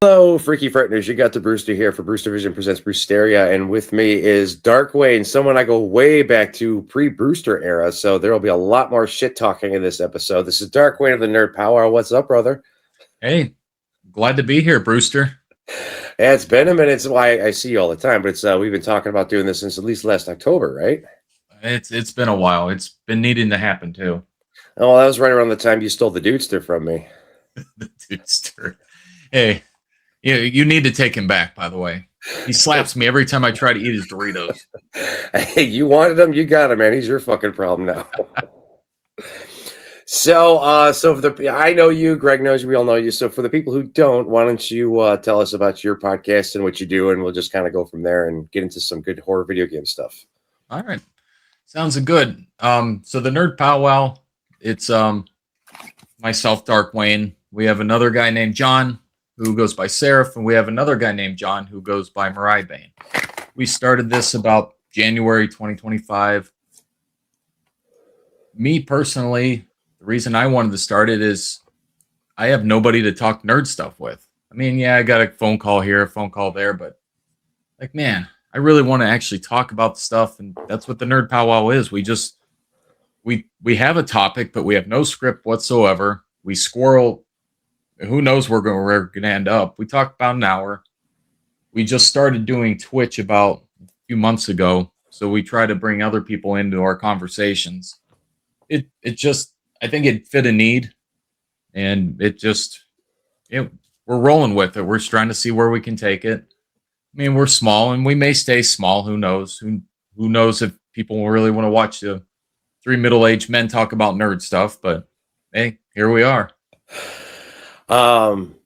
Hello, Freaky Frighteners. You got the Brewster here for Brewster Vision presents Brewsteria, and with me is Dark Wayne, someone I go way back to pre-Brewster era, so there will be a lot more shit talking in this episode. This is Dark Wayne of the Nerd Pow. What's up, brother? Hey, glad to be here, Brewster. Yeah, it's been a minute. It's why I see you all the time, but it's we've been talking about doing this since at least last October, right? It's been a while. It's been needing to happen too. Oh, that was right around the time you stole the Dudester from me. The Dudester. Hey. You need to take him back, by the way. He slaps me every time I try to eat his Doritos. Hey, you wanted him, you got him, man. He's your fucking problem now. So I know you, Greg knows you, we all know you. So for the people who don't, why don't you tell us about your podcast and what you do, and we'll just kind of go from there and get into some good horror video game stuff. All right. Sounds good. So the Nerd Powwow, it's myself, Dark Wayne. We have another guy named John, who goes by Seraph, and we have another guy named John who goes by Mariah Bane. We started this about January 2025. Me personally, the reason I wanted to start it is I have nobody to talk nerd stuff with. I mean, yeah, I got a phone call here, a phone call there, but like, man, I really want to actually talk about the stuff, and that's what the Nerd Powwow is. We have a topic, but we have no script whatsoever. We squirrel. Who knows where we're going to end up. We talked about an hour. We just started doing Twitch about a few months ago, so we try to bring other people into our conversations. It just, I think it fit a need, and we're rolling with it. We're just trying to see where we can take it. I mean, we're small, and we may stay small. Who knows? Who knows if people really want to watch the three middle-aged men talk about nerd stuff, but hey, here we are.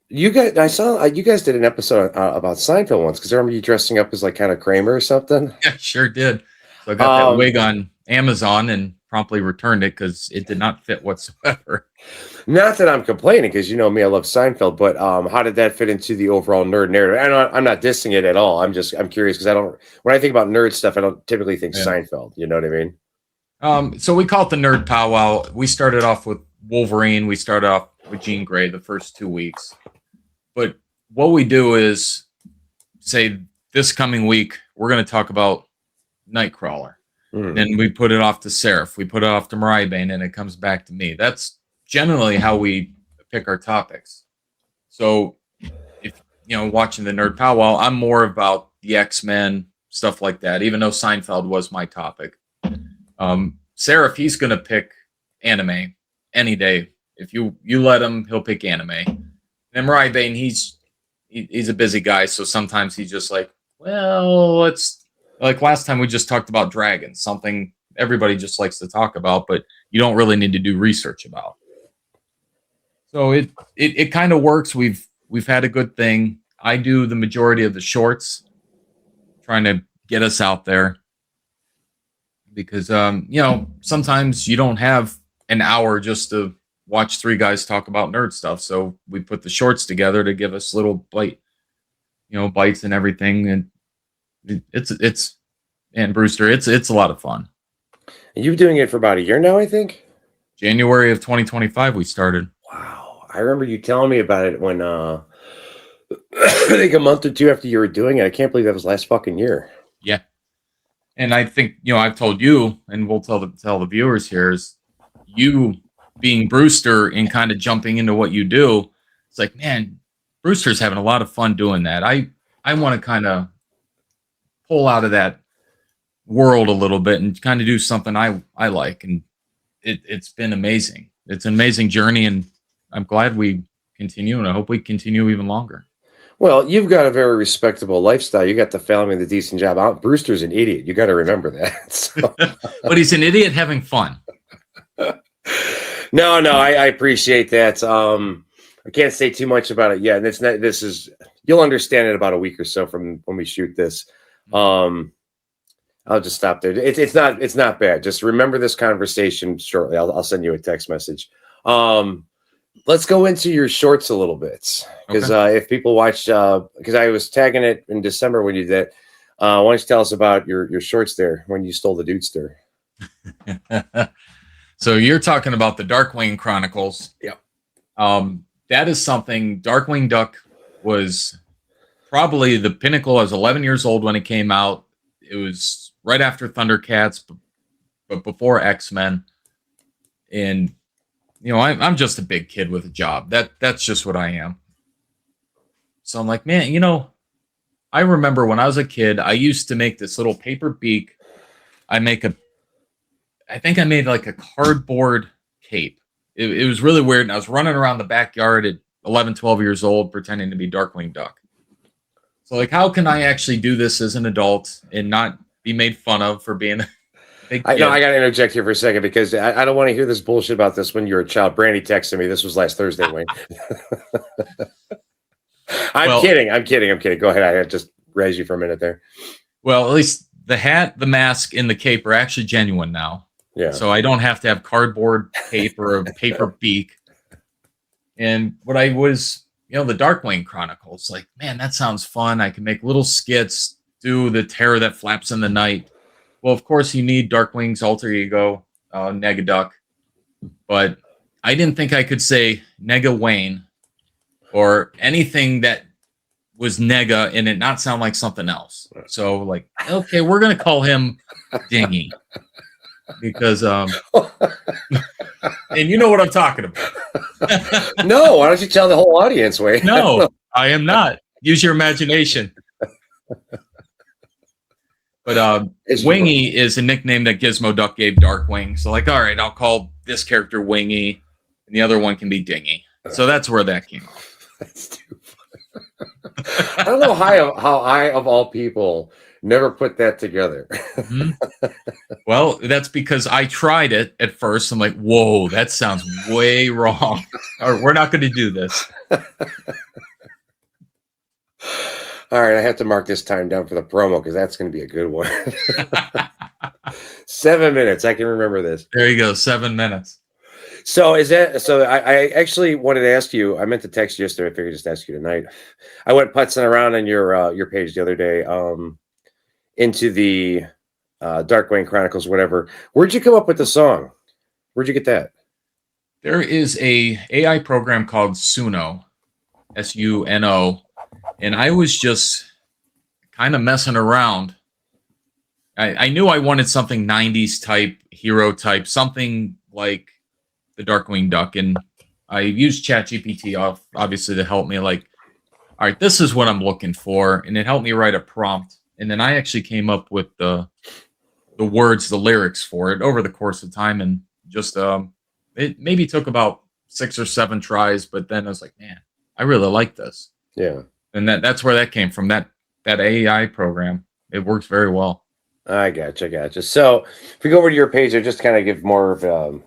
You guys, I saw you guys did an episode about Seinfeld once, because I remember you dressing up as like kind of Kramer or something. Yeah, sure did. So I got that wig on Amazon and promptly returned it because it did not fit whatsoever. Not that I'm complaining, because you know me, I love Seinfeld, but how did that fit into the overall nerd narrative? I'm not dissing it at all. I'm curious, because when I think about nerd stuff, I don't typically think Seinfeld. You know what I mean? So we call it the Nerd Powwow. We started off with Wolverine. We started off with Jean Grey the first 2 weeks. But what we do is say this coming week, we're going to talk about Nightcrawler. Then we put it off to Seraph. We put it off to Mariah Bane, and it comes back to me. That's generally how we pick our topics. So if, watching the Nerd Powwow, I'm more about the X-Men, stuff like that, even though Seinfeld was my topic. Seraph, he's going to pick anime any day. If you let him, he'll pick anime. And Mariah Bane, he's a busy guy, so sometimes he's just like, well, let's, like last time we just talked about dragons, something everybody just likes to talk about, but you don't really need to do research about. So it kind of works. We've had a good thing. I do the majority of the shorts, trying to get us out there, because sometimes you don't have an hour just to watch three guys talk about nerd stuff. So we put the shorts together to give us little bites and everything. And and Brewster, it's a lot of fun. You've been doing it for about a year now, I think. January of 2025, we started. Wow. I remember you telling me about it when, I think a month or two after you were doing it. I can't believe that was last fucking year. Yeah. And I think, I've told you, and we'll tell the viewers here, is you being Brewster and kind of jumping into what you do. It's like, man, Brewster's having a lot of fun doing that. I want to kind of pull out of that world a little bit and kind of do something I like. And it's been amazing. It's an amazing journey, and I'm glad we continue, and I hope we continue even longer. Well, you've got a very respectable lifestyle. You got the family and the decent job. Brewster's an idiot. You got to remember that. So. But he's an idiot having fun. No, I appreciate that. I can't say too much about it yet. And it's not. This is you'll understand in about a week or so from when we shoot this. I'll just stop there. It's not bad. Just remember this conversation shortly. I'll send you a text message. Let's go into your shorts a little bit because if people watch, because I was tagging it in December when you did. Why don't you tell us about your shorts there when you stole the Dudester? So you're talking about the Darkwing Chronicles. Yep. That is something. Darkwing Duck was probably the pinnacle. I was 11 years old when it came out. It was right after Thundercats, but before X-Men. And you know, I'm just a big kid with a job. That's just what I am. So I'm like, man, you know, I remember when I was a kid, I used to make this little paper beak. I think I made like a cardboard cape. It was really weird. And I was running around the backyard at 11, 12 years old, pretending to be Darkwing Duck. So like, how can I actually do this as an adult and not be made fun of for being a big kid? I got to interject here for a second because I don't want to hear this bullshit about this when you're a child. Brandy texted me. This was last Thursday, Wayne. I'm kidding. Go ahead. I just raised you for a minute there. Well, at least the hat, the mask, and the cape are actually genuine now. Yeah. So I don't have to have cardboard cape or a paper beak. And what I was, you know, the Darkwing Chronicles, like, man, that sounds fun. I can make little skits, do the terror that flaps in the night. Well, of course, you need Darkwing's alter ego, Negaduck. But I didn't think I could say Nega Wayne or anything that was Nega and it not sound like something else. So, like, okay, we're going to call him Dingy. Because, and you know what I'm talking about. No, why don't you tell the whole audience, Wayne? No, I am not. Use your imagination. But Wingy is a nickname that Gizmo Duck gave Darkwing. So, like, all right, I'll call this character Wingy, and the other one can be Dingy. So that's where that came off. That's too funny. I don't know how I, of all people, never put that together. Mm-hmm. Well, that's because I tried it at first. I'm like, whoa, that sounds way wrong. Or we're not going to do this. All right, I have to mark this time down for the promo because that's going to be a good one. 7 minutes. I can remember this. There you go. 7 minutes. So I actually wanted to ask you. I meant to text you yesterday. I figured just ask you tonight. I went putzing around on your page the other day into the Darkwing Chronicles, whatever. Where'd you come up with the song? Where'd you get that? There is a AI program called Suno, Suno, and I was just kind of messing around. I knew I wanted something 90s type, hero type, something like the Darkwing Duck, and I used ChatGPT obviously to help me. Like, all right, this is what I'm looking for, and it helped me write a prompt. And then I actually came up with the words, the lyrics for it over the course of time, and just it maybe took about 6 or 7 tries. But then I was like, man, I really like this. Yeah, and that's where that came from. That AI program, it works very well. I gotcha. So if we go over to your page, I just kind of give more of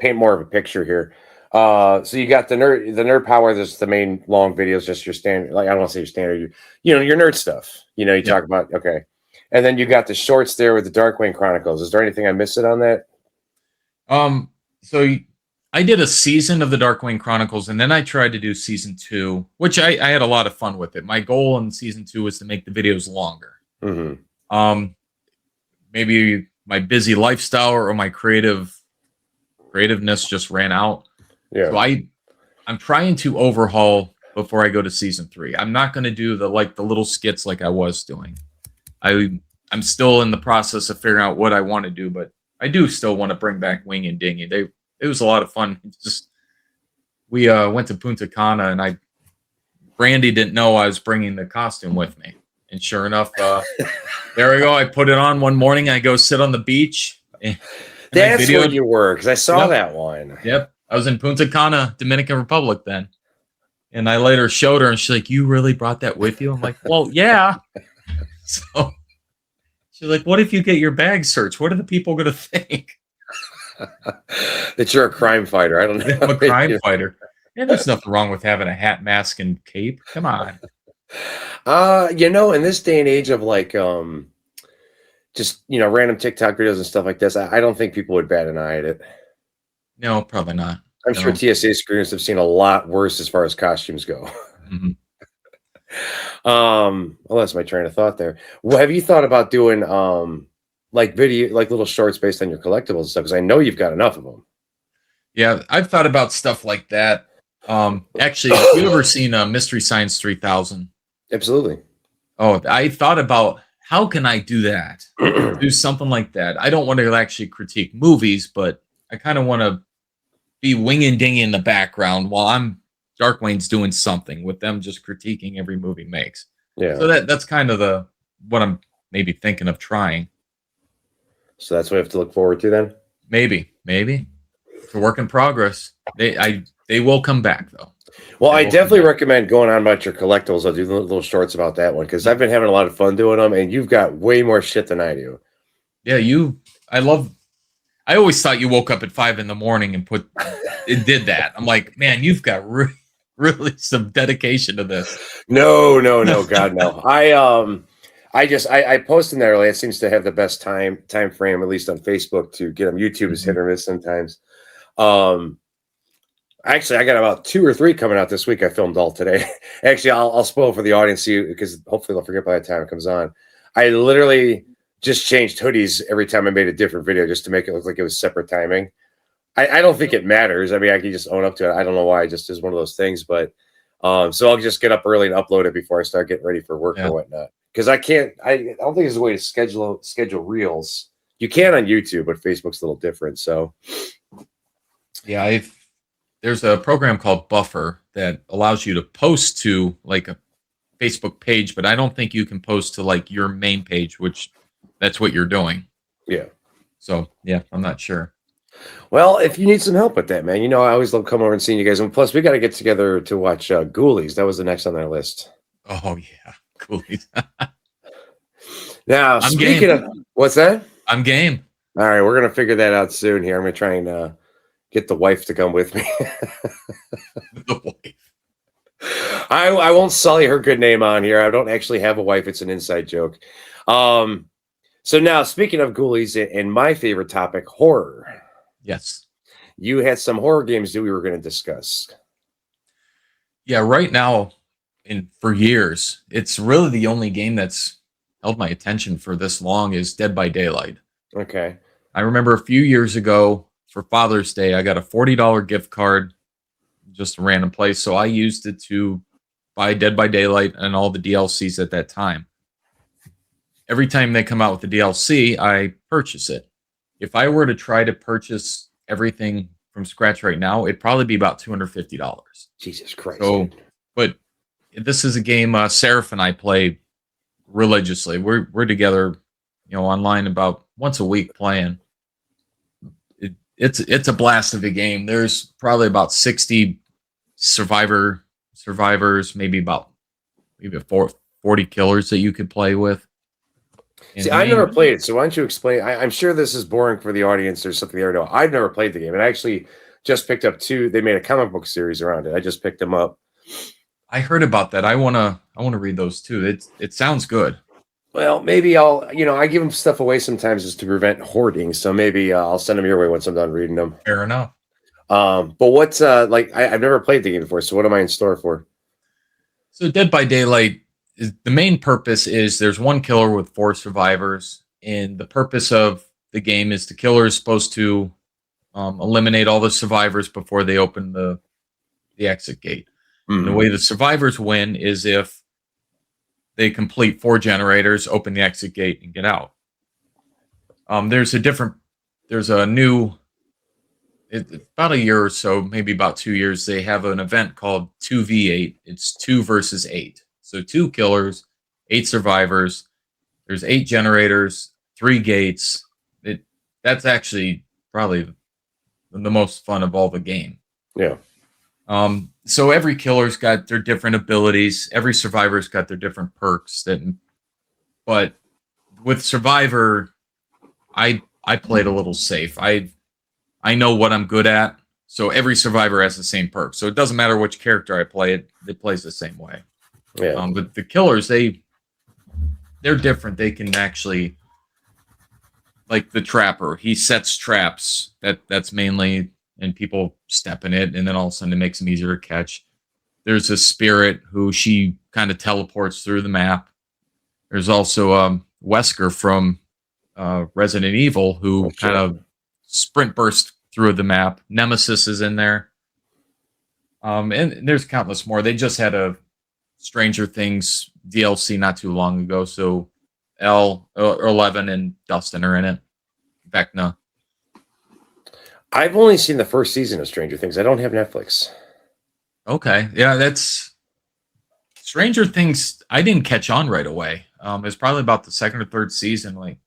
paint more of a picture here. So you got the Nerd Power. This is the main long videos, just your standard. Like, I don't want to say your standard. You know, your nerd stuff. You know, you talk about and then you got the shorts there with the Darkwing Chronicles. Is there anything I missed on that? So I did a season of the Darkwing Chronicles, and then I tried to do season 2, which I had a lot of fun with it. My goal in season 2 was to make the videos longer. Mm-hmm. Maybe my busy lifestyle or my creativeness just ran out. Yeah. So I'm trying to overhaul before I go to season 3. I'm not going to do the little skits like I was doing. I'm still in the process of figuring out what I want to do, but I do still want to bring back Wing and Dingy. It was a lot of fun. We went to Punta Cana, and Brandy didn't know I was bringing the costume with me. And sure enough, there we go. I put it on one morning. I go sit on the beach. That's where you were, because I saw that one. Yep. I was in Punta Cana, Dominican Republic then. And I later showed her, and she's like, "You really brought that with you?" I'm like, "Well, yeah." So she's like, "What if you get your bag searched? What are the people going to think?" That you're a crime fighter. I don't know. I'm a crime fighter. And there's nothing wrong with having a hat, mask, and cape. Come on. In this day and age of like just random TikTok videos and stuff like this, I don't think people would bat an eye at it. No, probably not. I'm sure TSA screeners have seen a lot worse as far as costumes go. Mm-hmm. Well, that's my train of thought there. Well, have you thought about doing like video, like little shorts based on your collectibles and stuff? Because I know you've got enough of them. Yeah, I've thought about stuff like that. Actually, have you ever seen Mystery Science 3000? Absolutely. Oh, I thought about how can I do that? Do something like that. I don't want to actually critique movies, but I kind of want to be wing and dinging in the background while Dark Wayne's doing something with them just critiquing every movie makes. Yeah. So that's kind of what I'm maybe thinking of trying. So that's what I have to look forward to then? Maybe. It's a work in progress. They will come back though. Well, I definitely recommend going on about your collectibles. I'll do little shorts about that one because I've been having a lot of fun doing them, and you've got way more shit than I do. Yeah, I always thought you woke up at 5 a.m. and did that. I'm like, man, you've got really some dedication to this. No, God, no. I post in there. It seems to have the best time frame, at least on Facebook, to get them. YouTube is hit or miss sometimes. Actually, I got about 2 or 3 coming out this week. I filmed all today. Actually, I'll spoil for the audience because hopefully they'll forget by the time it comes on. I literally just changed hoodies every time I made a different video just to make it look like it was separate timing. I don't think it matters. I mean, I can just own up to it. I don't know why. It just is one of those things. But so I'll just get up early and upload it before I start getting ready for work or whatnot. Because I don't think there's a way to schedule reels. You can on YouTube, but Facebook's a little different. So yeah, there's a program called Buffer that allows you to post to like a Facebook page, but I don't think you can post to like your main page, which that's what you're doing. Yeah. So yeah, I'm not sure. Well, if you need some help with that, man, I always love coming over and seeing you guys. And plus, we got to get together to watch Ghoulies. That was the next on our list. Oh yeah, Ghoulies. Now, speaking of what's that? I'm game. All right, we're gonna figure that out soon. Here, I'm gonna try and get the wife to come with me. The wife. I won't sully her good name on here. I don't actually have a wife. It's an inside joke. So now, speaking of Ghoulies and my favorite topic, horror. Yes. You had some horror games that we were going to discuss. Yeah, right now, and for years, it's really the only game that's held my attention for this long is Dead by Daylight. Okay. I remember a few years ago for Father's Day, I got a $40 gift card, just a random place. So I used it to buy Dead by Daylight and all the DLCs at that time. Every time they come out with the DLC, I purchase it. If I were to try to purchase everything from scratch right now, it'd probably be about $250. Jesus Christ. So, but this is a game Seraph and I play religiously. We're together, online about once a week playing. It's a blast of a game. There's probably about 60 survivors, maybe 40 killers that you could play with. See, I never played it, so why don't you explain? I'm sure this is boring for the audience or something they know. I've never played the game, and I actually just picked up 2. They made a comic book series around it. I just picked them up. I heard about that. I wanna read those too. It sounds good. Well, maybe I'll, I give them stuff away sometimes just to prevent hoarding. So maybe I'll send them your way once I'm done reading them. Fair enough. But what's I've never played the game before. So what am I in store for? So Dead by Daylight the main purpose is there's one killer with 4 survivors, and the purpose of the game is the killer is supposed to eliminate all the survivors before they open the exit gate. And the way the survivors win is if they complete 4 generators, open the exit gate, and get out. There's a new, about a year or so, maybe about 2 years, they have an event called 2v8. It's 2 versus 8. So 2 killers, 8 survivors. There's 8 generators, 3 gates. That's actually probably the most fun of all the game. Yeah. So every killer's got their different abilities. Every survivor's got their different perks. But with Survivor, I played a little safe. I know what I'm good at. So every survivor has the same perk. So it doesn't matter which character I play, it plays the same way. Yeah. But the killers, they're different. They can actually, like the trapper, he sets traps. That's mainly, and people step in it, and then all of a sudden it makes them easier to catch. There's a spirit who she kind of teleports through the map. There's also Wesker from Resident Evil who kind of sprint burst through the map. Nemesis is in there. And there's countless more. They just had a Stranger Things DLC not too long ago, so L11 and Dustin are in it. Vecna. I've only seen the first season of Stranger Things. I don't have Netflix. Okay. Yeah, that's Stranger Things. I didn't catch on right away. It's probably about the second or third season. Like,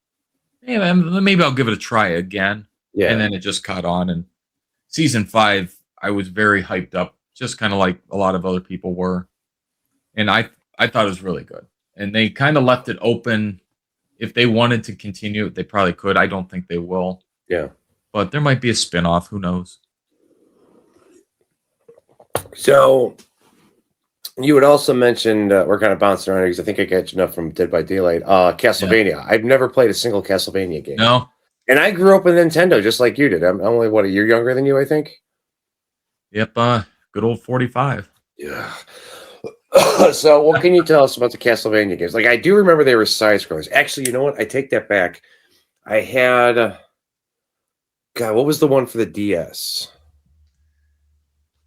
yeah, maybe I'll give it a try again. Yeah. And then it just caught on. And season 5, I was very hyped up, just kind of like a lot of other people were. And I thought it was really good. And they kind of left it open. If they wanted to continue, they probably could. I don't think they will. Yeah. But there might be a spinoff. Who knows? So you had also mentioned, we're kind of bouncing around because I think I catch enough from Dead by Daylight. Castlevania. Yeah. I've never played a single Castlevania game. No. And I grew up with Nintendo just like you did. I'm only, a year younger than you, I think? Yep. Good old 45. Yeah. So what can you tell us about the Castlevania games? Like, I do remember they were side-scrollers. Actually, you know what? I take that back. I had... God, what was the one for the DS?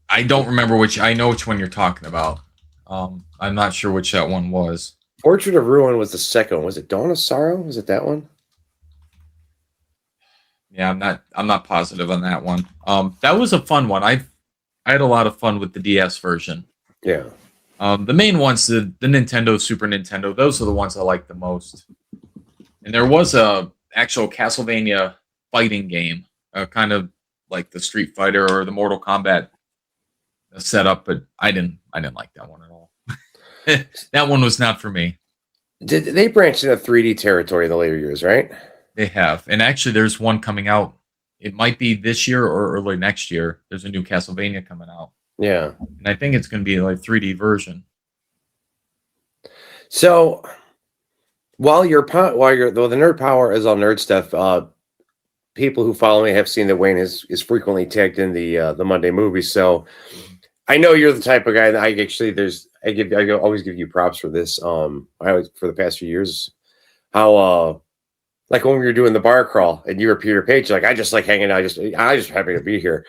I don't remember which. I know which one you're talking about. I'm not sure which that one was. Portrait of Ruin was the second one. Was it Dawn of Sorrow? Was it that one? Yeah, I'm not positive on that one. That was a fun one. I had a lot of fun with the DS version. Yeah. The main ones, the Nintendo, Super Nintendo, those are the ones I like the most. And there was a actual Castlevania fighting game, kind of like the Street Fighter or the Mortal Kombat setup, but I didn't like that one at all. That one was not for me. Did they branch into 3D territory in the later years, right? They have. And actually there's one coming out. It might be this year or early next year. There's a new Castlevania coming out. Yeah. And I think it's going to be like 3D version. So while the Nerd Power is on nerd stuff, people who follow me have seen that Wayne is frequently tagged in the Monday movies. So I know you're the type of guy that I always give you props for this. For the past few years, how like when we were doing the bar crawl and you were Peter Page, like I just like hanging out, I just happy to be here.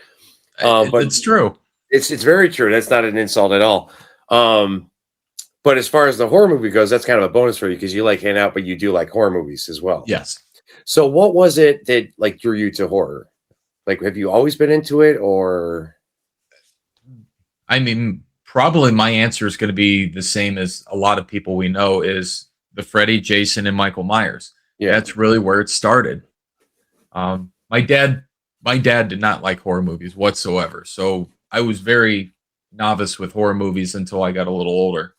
But it's true. It's very true. That's not an insult at all. But as far as the horror movie goes, that's kind of a bonus for you because you like hanging out, but you do like horror movies as well. Yes. So what was it that like drew you to horror? Like, have you always been into it, or? I mean, probably my answer is going to be the same as a lot of people we know is the Freddy, Jason, and Michael Myers. Yeah, that's really where it started. My dad did not like horror movies whatsoever, so I was very novice with horror movies until I got a little older.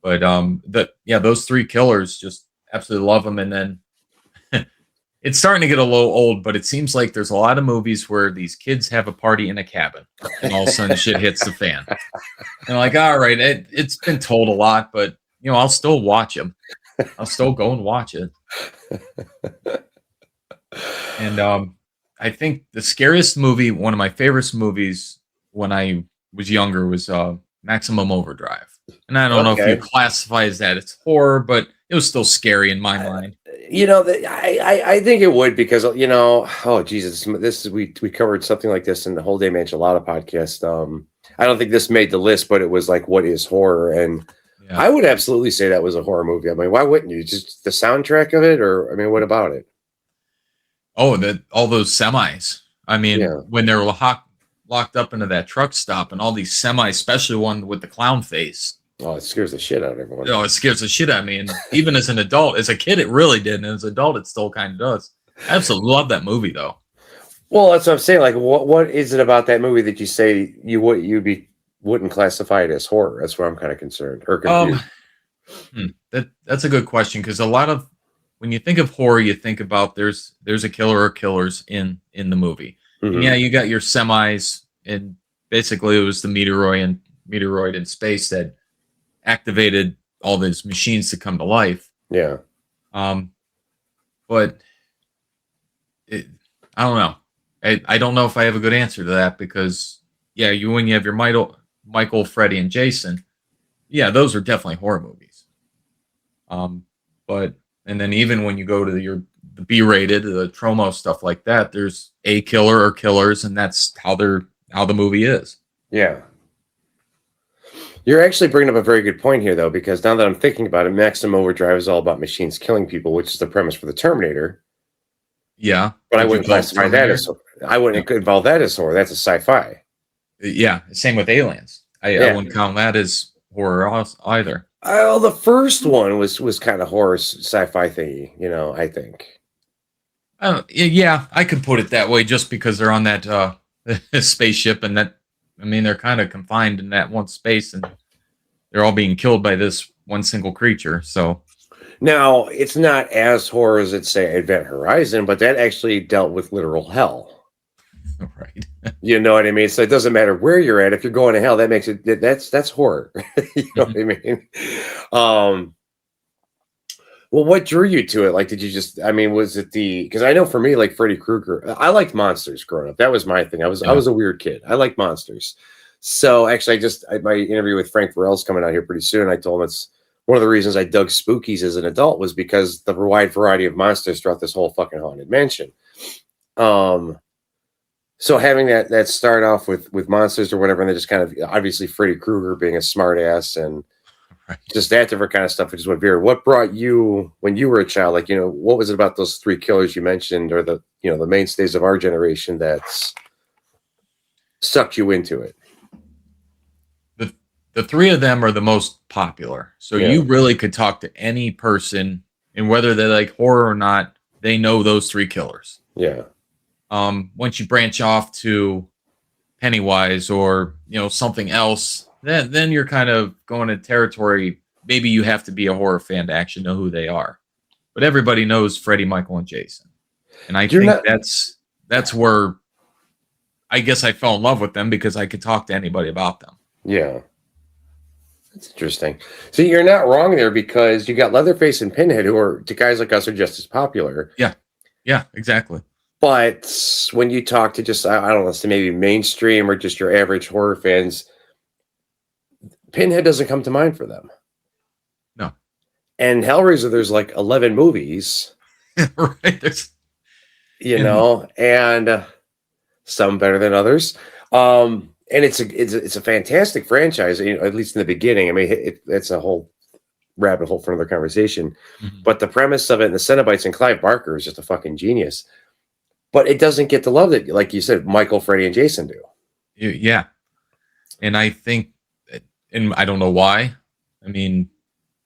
But those 3 killers, just absolutely love them. And then it's starting to get a little old, but it seems like there's a lot of movies where these kids have a party in a cabin and all of a sudden shit hits the fan. And like, all right, it's been told a lot, but I'll still watch them. I'll still go and watch it. And I think the scariest movie, one of my favorite movies when I was younger, was Maximum Overdrive. And I don't know if you classify as that it's horror, but it was still scary in my mind. I think it would because oh Jesus, we covered something like this in the Whole Day Manchilada podcast. I don't think this made the list, but it was like, what is horror? And I would absolutely say that was a horror movie. I mean, why wouldn't you? Just the soundtrack of it, or I mean, what about it? Oh, all those semis. I mean, when they're locked up into that truck stop and all these semis, especially one with the clown face. Oh, it scares the shit out of everyone. Oh, it scares the shit out of me. And even as an adult, as a kid, it really did. And as an adult, it still kind of does. I absolutely love that movie, though. Well, that's what I'm saying. Like, what is it about that movie that you say wouldn't classify it as horror? That's where I'm kind of concerned or Um, confused. that's a good question because a lot of when you think of horror, you think about there's a killer or killers in the movie, and yeah, Hmm. you got your semis, and basically it was the meteoroid in space that activated all these machines to come to life. Yeah. Um, but it, I don't know. I don't know if I have a good answer to that because yeah, when you have your Michael, Freddy, and Jason, yeah, those are definitely horror movies. Um, but and then even when you go to the B-rated, the Tromo stuff like that, there's a killer or killers, and that's how the movie is. Yeah. You're actually bringing up a very good point here, though, because now that I'm thinking about it, Maximum Overdrive is all about machines killing people, which is the premise for the Terminator. Yeah. But I Would you wouldn't call it classify that as Terminator? horror. I No. wouldn't involve that as horror. That's a sci-fi. Yeah. Same with Aliens. I Yeah. wouldn't count that as horror either. Well, the first one was kind of horror sci-fi thingy, I think. Yeah, I could put it that way just because they're on that spaceship and that I mean they're kind of confined in that one space and they're all being killed by this one single creature. So Now, it's not as horror as it's say Event Horizon, but that actually dealt with literal hell. right. You know what I mean? So it doesn't matter where you're at. If you're going to hell, that makes it that's horror. You know what I mean? Um, well, what drew you to it? Like, did you just? I mean, was it because I know for me, like Freddy Krueger, I liked monsters growing up. That was my thing. I Yeah. was a weird kid. I liked monsters. So actually, my interview with Frank Varel's coming out here pretty soon. I told him it's one of the reasons I dug spookies as an adult was because the wide variety of monsters throughout this whole fucking haunted mansion. So having that start off with monsters or whatever, and then just kind of obviously Freddy Krueger being a smart ass and Right. just that different kind of stuff, which is what veered. What brought you when you were a child? Like, what was it about those three killers you mentioned, or the mainstays of our generation that's sucked you into it? The three of them are the most popular. So Yeah. you really could talk to any person and whether they like horror or not, they know those three killers. Yeah. Once you branch off to Pennywise or something else, then you're kind of going to territory. Maybe you have to be a horror fan to actually know who they are. But everybody knows Freddy, Michael, and Jason, and I think that's where I guess I fell in love with them because I could talk to anybody about them. Yeah. That's interesting. See, you're not wrong there because you got Leatherface and Pinhead, who are to guys like us are just as popular. Yeah, exactly. But when you talk to just, I don't know, say maybe mainstream or just your average horror fans, Pinhead doesn't come to mind for them. No. And Hellraiser, there's like 11 movies, Right. There's and some better than others. And it's a fantastic franchise, at least in the beginning. I mean, it's a whole rabbit hole for another conversation. Mhm. But the premise of it and the Cenobites and Clive Barker is just a fucking genius. But it doesn't get the love that, like you said, Michael, Freddy, and Jason do. Yeah. And I think, and I don't know why. I mean,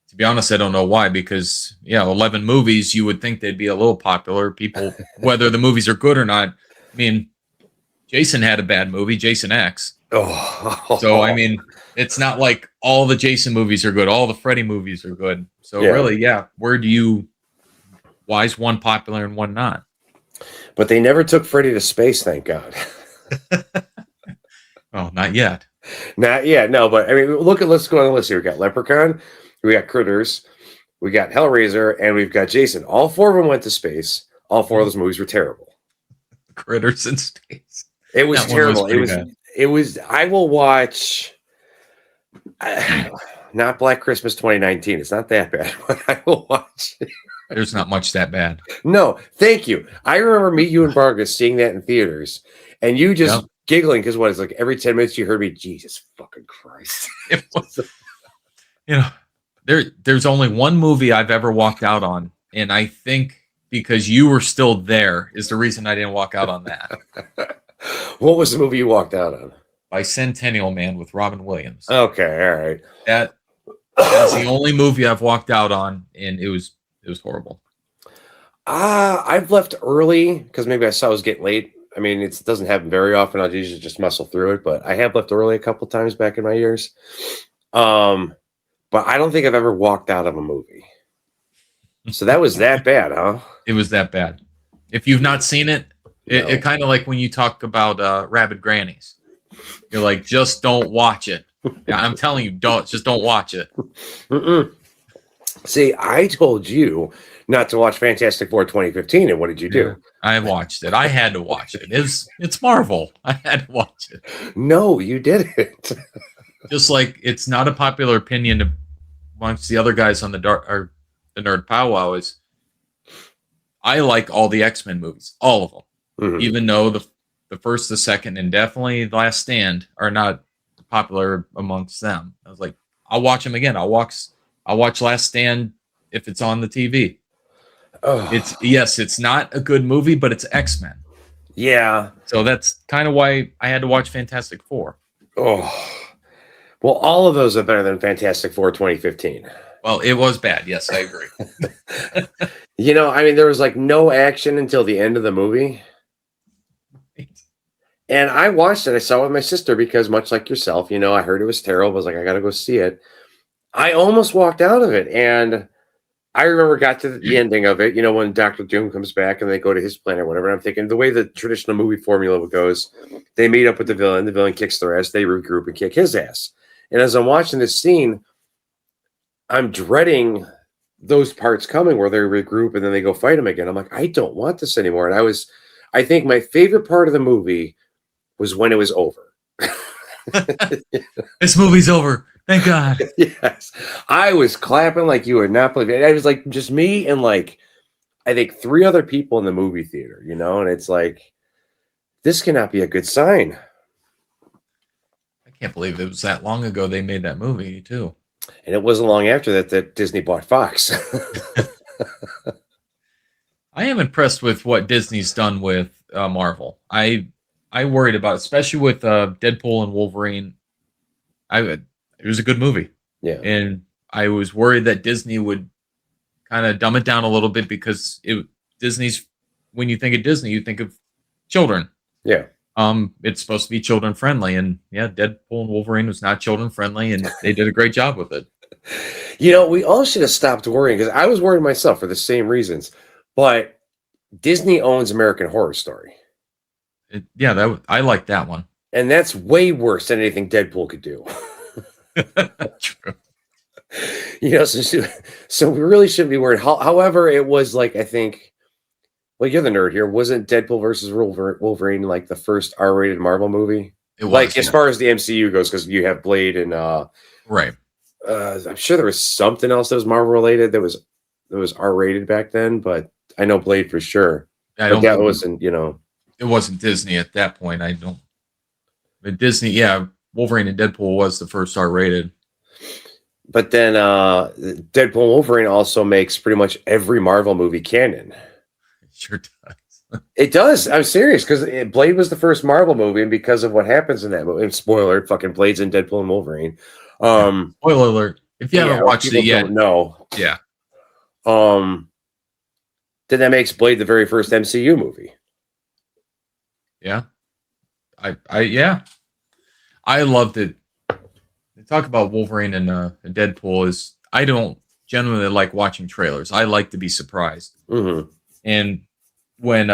to be honest, I don't know why because 11 movies, you would think they'd be a little popular. People, whether the movies are good or not. I mean, Jason had a bad movie, Jason X. Oh, So I mean, it's not like all the Jason movies are good, all the Freddy movies are good. So Yeah. really, why is one popular and one not? But they never took Freddy to space, thank God. Oh, not yet. Not yet, no. But I mean, let's go on the list here. We got Leprechaun, we got Critters, we got Hellraiser, and we've got Jason. All four of them went to space. All four of those movies were terrible. Critters in space. It was That one terrible. pretty bad. It was. I will watch. Not Black Christmas 2019. It's not that bad, but I will watch it. There's not much that bad. No, thank you. I remember me, you, and Vargas seeing that in theaters, and you just giggling because what it's like every 10 minutes you heard me, Jesus fucking Christ. It was, there's only one movie I've ever walked out on, and I think because you were still there is the reason I didn't walk out on that. What was the movie you walked out on? Bicentennial Man with Robin Williams. Okay, all right. That's the only movie I've walked out on, and it was horrible. I've left early because maybe I saw it was getting late. I mean, it doesn't happen very often. I'll usually just muscle through it, but I have left early a couple times back in my years. But I don't think I've ever walked out of a movie. So that was that bad, huh? It was that bad. If you've not seen it, it kind of like when you talk about Rabid Grannies. You're like, just don't watch it. Yeah, I'm telling you, don't watch it. See, I told you not to watch Fantastic Four 2015, and what did you do? Yeah, I watched it. I had to watch it. It's Marvel. I had to watch it. No, you didn't. Just like it's not a popular opinion amongst the other guys on the Nerd Pow is I like all the X-Men movies, all of them. Mm-hmm. Even though the first, the second, and definitely The Last Stand are not popular amongst them. I was like, I'll watch them again. I'll watch Last Stand if it's on the TV. Oh. It's not a good movie, but it's X-Men. Yeah. So that's kind of why I had to watch Fantastic Four. Oh. Well, all of those are better than Fantastic Four 2015. Well, it was bad. Yes, I agree. I mean, there was like no action until the end of the movie. Right. And I watched it. I saw it with my sister because much like yourself, I heard it was terrible. I was like, I got to go see it. I almost walked out of it. And I remember got to the ending of it, when Dr. Doom comes back and they go to his planet or whatever. And I'm thinking the way the traditional movie formula goes, they meet up with the villain kicks their ass, they regroup and kick his ass. And as I'm watching this scene, I'm dreading those parts coming where they regroup and then they go fight him again. I'm like, I don't want this anymore. And I think my favorite part of the movie was when it was over. This movie's over. Thank God. Yes. I was clapping like you would not believe it. It was like just me and like, I think 3 other people in the movie theater, and it's like, this cannot be a good sign. I can't believe it was that long ago they made that movie too. And it wasn't long after that Disney bought Fox. I am impressed with what Disney's done with Marvel. I worried about, especially with Deadpool and Wolverine. It was a good movie. Yeah. And I was worried that Disney would kind of dumb it down a little bit because Disney's, when you think of Disney, you think of children. Yeah. It's supposed to be children friendly, and Deadpool and Wolverine was not children friendly, and they did a great job with it. We all should have stopped worrying because I was worried myself for the same reasons. But Disney owns American Horror Story. I like that one, and that's way worse than anything Deadpool could do. True. So we really shouldn't be worried. However, it was like, I think, well, you're the nerd here. Wasn't Deadpool versus Wolverine like the first R-rated Marvel movie? It was, like as far as the MCU goes, because you have Blade and right. I'm sure there was something else that was Marvel related that was R-rated back then, but I know Blade for sure. That wasn't, It wasn't Disney at that point. I don't. But Disney, Wolverine and Deadpool was the first R-rated. But then Deadpool and Wolverine also makes pretty much every Marvel movie canon. It sure does. It does. I'm serious, because Blade was the first Marvel movie, and because of what happens in that movie, and spoiler, fucking Blade's in Deadpool and Wolverine. Spoiler alert. If you haven't watched it yet. No. Yeah. Then that makes Blade the very first MCU movie. Yeah. I loved it. They talk about Wolverine and Deadpool is I don't generally like watching trailers. I like to be surprised. Mm-hmm. And when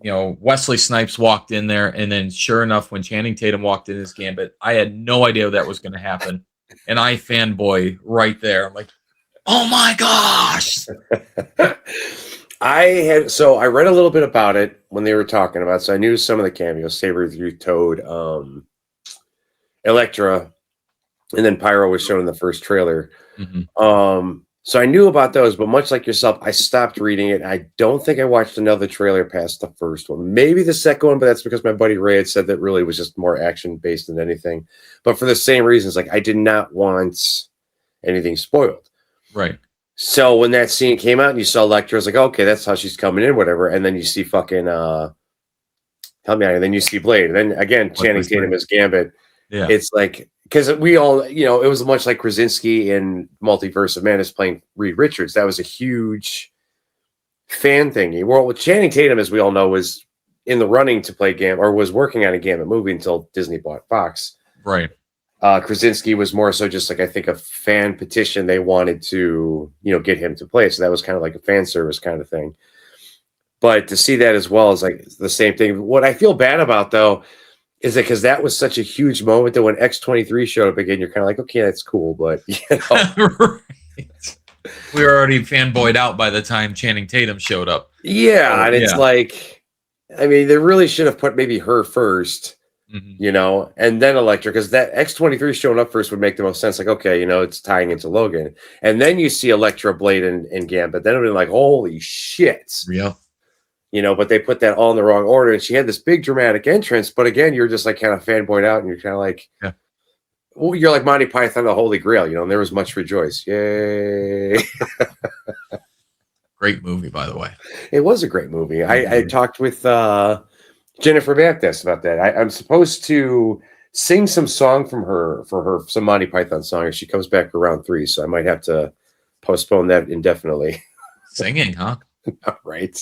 Wesley Snipes walked in there, and then sure enough, when Channing Tatum walked in as Gambit, I had no idea that was going to happen, and I fanboy right there. I'm like, oh my gosh! I read a little bit about it when they were talking about it, so I knew some of the cameos: Sabretooth, Toad, Elektra, and then Pyro was shown in the first trailer. Mm-hmm. So I knew about those, but much like yourself, I stopped reading it. I don't think I watched another trailer past the first one. Maybe the second one, but that's because my buddy Ray had said that really was just more action-based than anything. But for the same reasons, like I did not want anything spoiled. Right. So when that scene came out and you saw Elektra, I was like, okay, that's how she's coming in, whatever. And then you see fucking, help me out. And then you see Blade. And then again, Channing Tatum as Gambit. Yeah. It's like, because we all, it was much like Krasinski in Multiverse of Madness playing Reed Richards. That was a huge fan thing. Well, with Channing Tatum, as we all know, was in the running to play Gambit, or was working on a Gambit movie until Disney bought Fox. Right. Krasinski was more so just like, I think, a fan petition. They wanted to, get him to play. So that was kind of like a fan service kind of thing. But to see that as well is like the same thing. What I feel bad about, though, is that because that was such a huge moment that when X-23 showed up again, you're kind of like, okay, that's cool. But, Right. We were already fanboyed out by the time Channing Tatum showed up. Yeah. And it's like, I mean, they really should have put maybe her first. And then Elektra, because that X-23 showing up first would make the most sense. Like, okay, it's tying into Logan. And then you see Elektra, Blade, and Gambit. Then it would be like, holy shit. Yeah. But they put that all in the wrong order. And she had this big dramatic entrance. But again, you're just like kind of fanboyed out. And you're kind of like, well, you're like Monty Python, the Holy Grail. And there was much rejoice. Yay. Great movie, by the way. It was a great movie. I talked with Jennifer Baptist about that. I'm supposed to sing some song from her for some Monty Python song, and she comes back for round 3, so I might have to postpone that indefinitely. Singing, huh? Right.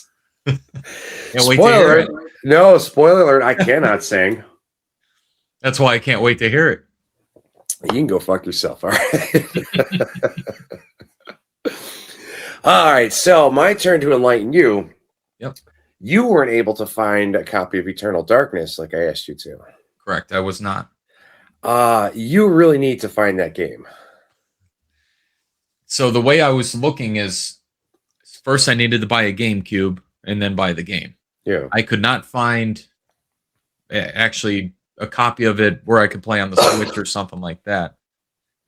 Spoiler alert. No, spoiler alert. I cannot sing. That's why I can't wait to hear it. You can go fuck yourself. All right. All right. So my turn to enlighten you. Yep. You weren't able to find a copy of Eternal Darkness like I asked you to. Correct. I was not. You really need to find that game. So the way I was looking is, first I needed to buy a GameCube and then buy the game. Yeah. I could not find actually a copy of it where I could play on the Switch or something like that.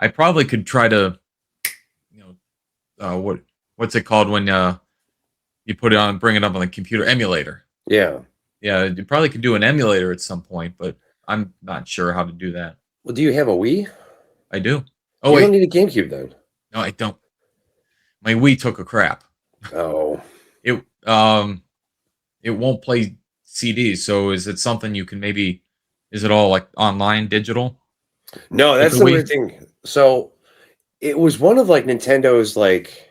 I probably could try to, what's it called when you put it on, bring it up on the computer, emulator. Yeah. Yeah, you probably could do an emulator at some point, but I'm not sure how to do that. Well, do you have a Wii? I do. Oh, you wait. don't need a GameCube then. No, I don't. My Wii took a crap. Oh. It won't play CDs, so is it something you can maybe, is it all like online, digital? No, that's the weird thing. So it was one of like Nintendo's like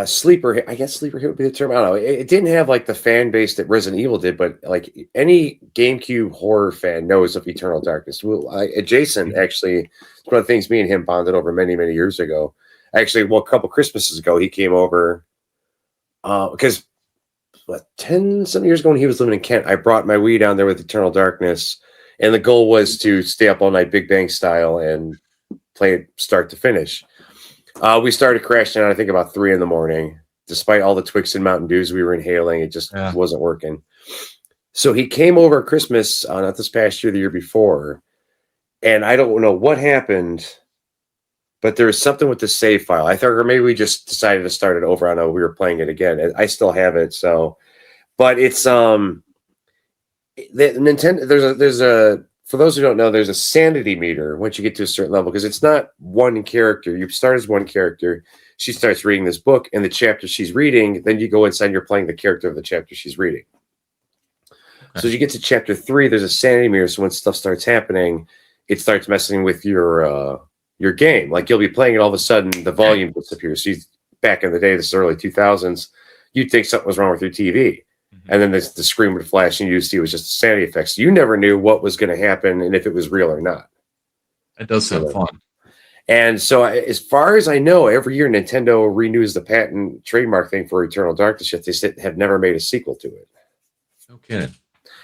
sleeper, I guess sleeper hit would be the term. I don't know. It didn't have like the fan base that Resident Evil did, but like any GameCube horror fan knows of Eternal Darkness. Jason, actually, it's one of the things me and him bonded over many, many years ago. Actually, a couple Christmases ago, he came over because 10 some years ago when he was living in Kent, I brought my Wii down there with Eternal Darkness, and the goal was to stay up all night Big Bang style and play it start to finish. We started crashing out, I think, about 3 a.m. Despite all the Twix and Mountain Dews we were inhaling, it just wasn't working. So he came over at Christmas, not this past year, the year before, and I don't know what happened, but there was something with the save file. I thought, or maybe we just decided to start it over. I know we were playing it again. I still have it, so. But it's the Nintendo. There's a for those who don't know, there's a sanity meter once you get to a certain level, because it's not one character. You start as one character. She starts reading this book, and the chapter she's reading, then you go inside and you're playing the character of the chapter she's reading. Okay. So as you get to chapter 3, there's a sanity meter. So when stuff starts happening, it starts messing with your game. Like you'll be playing it, all of a sudden the volume disappears. So back in the day, this is early 2000s, you'd think something was wrong with your TV. And then the screen would flash and you'd see it was just a sanity effect. So you never knew what was going to happen and if it was real or not. That does sound fun. And so as far as I know, every year Nintendo renews the patent trademark thing for Eternal Darkness, yet they have never made a sequel to it. No kidding.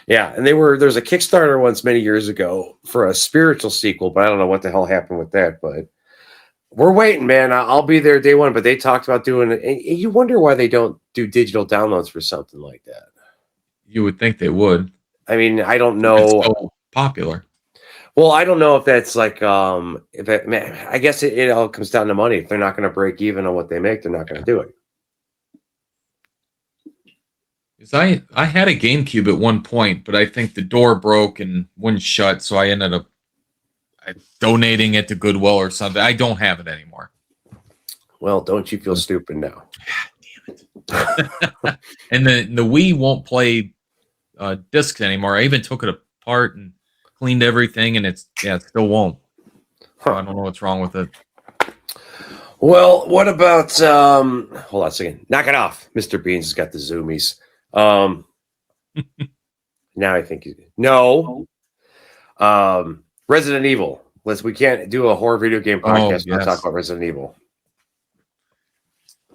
Yeah, and there's a Kickstarter once many years ago for a spiritual sequel, but I don't know what the hell happened with that. But we're waiting, man. I'll be there day one. But they talked about doing it. And you wonder why they don't do digital downloads for something like that. You would think they would. I mean, I don't know. It's so popular. Well, I don't know if that's like I guess it all comes down to money. If they're not going to break even on what they make, they're not going to do it. I had a GameCube at one point, but I think the door broke and wouldn't shut, so I ended up donating it to Goodwill or something. I don't have it anymore. Well, don't you feel stupid now? Damn it. And the Wii won't play discs anymore. I even took it apart and cleaned everything, and it still won't. Huh. I don't know what's wrong with it. Well, what about hold on a second. Knock it off. Mr. Beans has got the zoomies. Now I think no. Resident Evil. We can't do a horror video game podcast without talking about Resident Evil.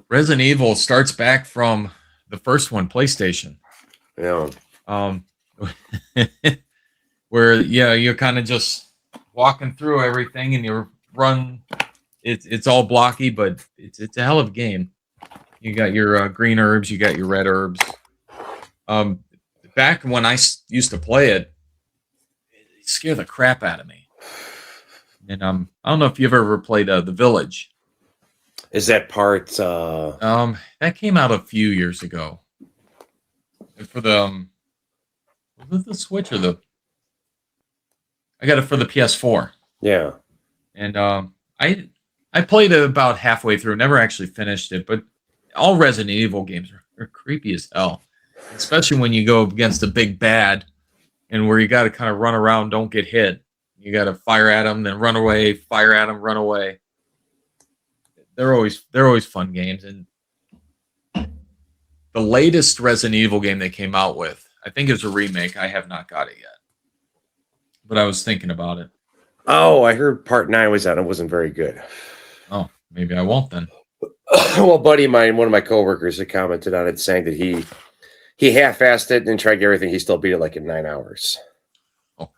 Resident Evil starts back from the first one, PlayStation. Yeah. Where you're kind of just walking through everything and you run. It's all blocky, but it's a hell of a game. You got your green herbs, you got your red herbs. Back when I used to play it scared the crap out of me. And I don't know if you've ever played The Village. Is that part? That came out a few years ago. For the was it the Switch or the? I got it for the PS4. Yeah. And I played it about halfway through. Never actually finished it, but all Resident Evil games are creepy as hell, especially when you go against a big bad, and where you got to kind of run around, don't get hit. You got to fire at them, then run away, fire at them, run away. They're always fun games. And the latest Resident Evil game they came out with, I think it's a remake. I have not got it yet, but I was thinking about it. Oh, I heard part 9 was out. It wasn't very good. Oh, maybe I won't then. Well, a buddy of mine, one of my coworkers, had commented on it, saying that he half-assed it and tried everything. He still beat it like in 9 hours. Oh.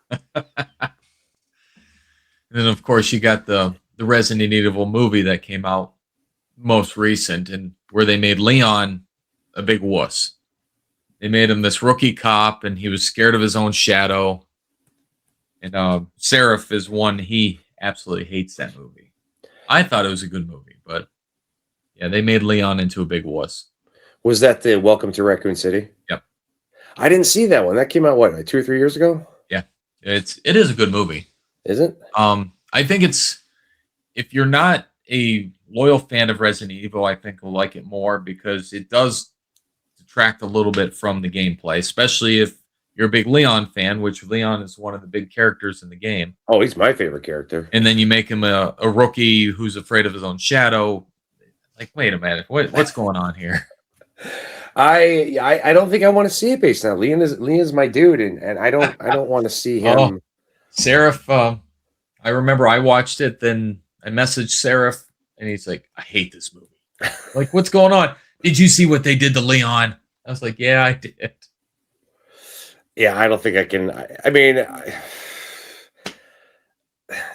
And then, of course, you got the Resident Evil movie that came out most recent, and where they made Leon a big wuss. They made him this rookie cop, and he was scared of his own shadow. And Seraph is one, he absolutely hates that movie. I thought it was a good movie, but yeah, they made Leon into a big wuss. Was that the Welcome to Raccoon City? Yep. I didn't see that one. That came out, what, like 2 or 3 years ago? Yeah. It is a good movie. Is it? I think if you're not a loyal fan of Resident Evil, I think you'll like it more, because it does detract a little bit from the gameplay, especially if you're a big Leon fan, which Leon is one of the big characters in the game. Oh, he's my favorite character. And then you make him a rookie who's afraid of his own shadow. Like, wait a minute, what's going on here? I don't think I want to see it based on that. Leon is my dude, and I don't want to see him. Oh, Seraph, I remember I watched it, then I messaged Seraph, and he's like, I hate this movie. Like, what's going on? Did you see what they did to Leon? I was like, yeah, I did. Yeah, I don't think I can. I mean,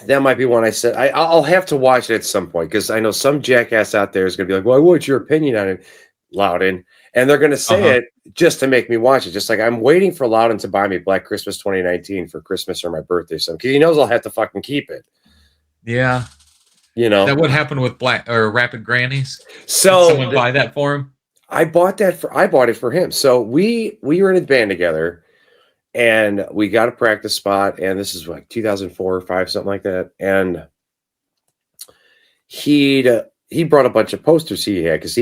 that might be one I said. I'll have to watch it at some point, because I know some jackass out there is going to be like, well, what's your opinion on it, Loudon? And they're going to say it just to make me watch it. Just like I'm waiting for Loudon to buy me Black Christmas 2019 for Christmas or my birthday, because he knows I'll have to fucking keep it. Yeah. You know. That what happened with Rapid Grannies? So did someone buy that for him? I bought it for him. So we were in a band together, and we got a practice spot, and this is like 2004 or 5, something like that. And he brought a bunch of posters he had, because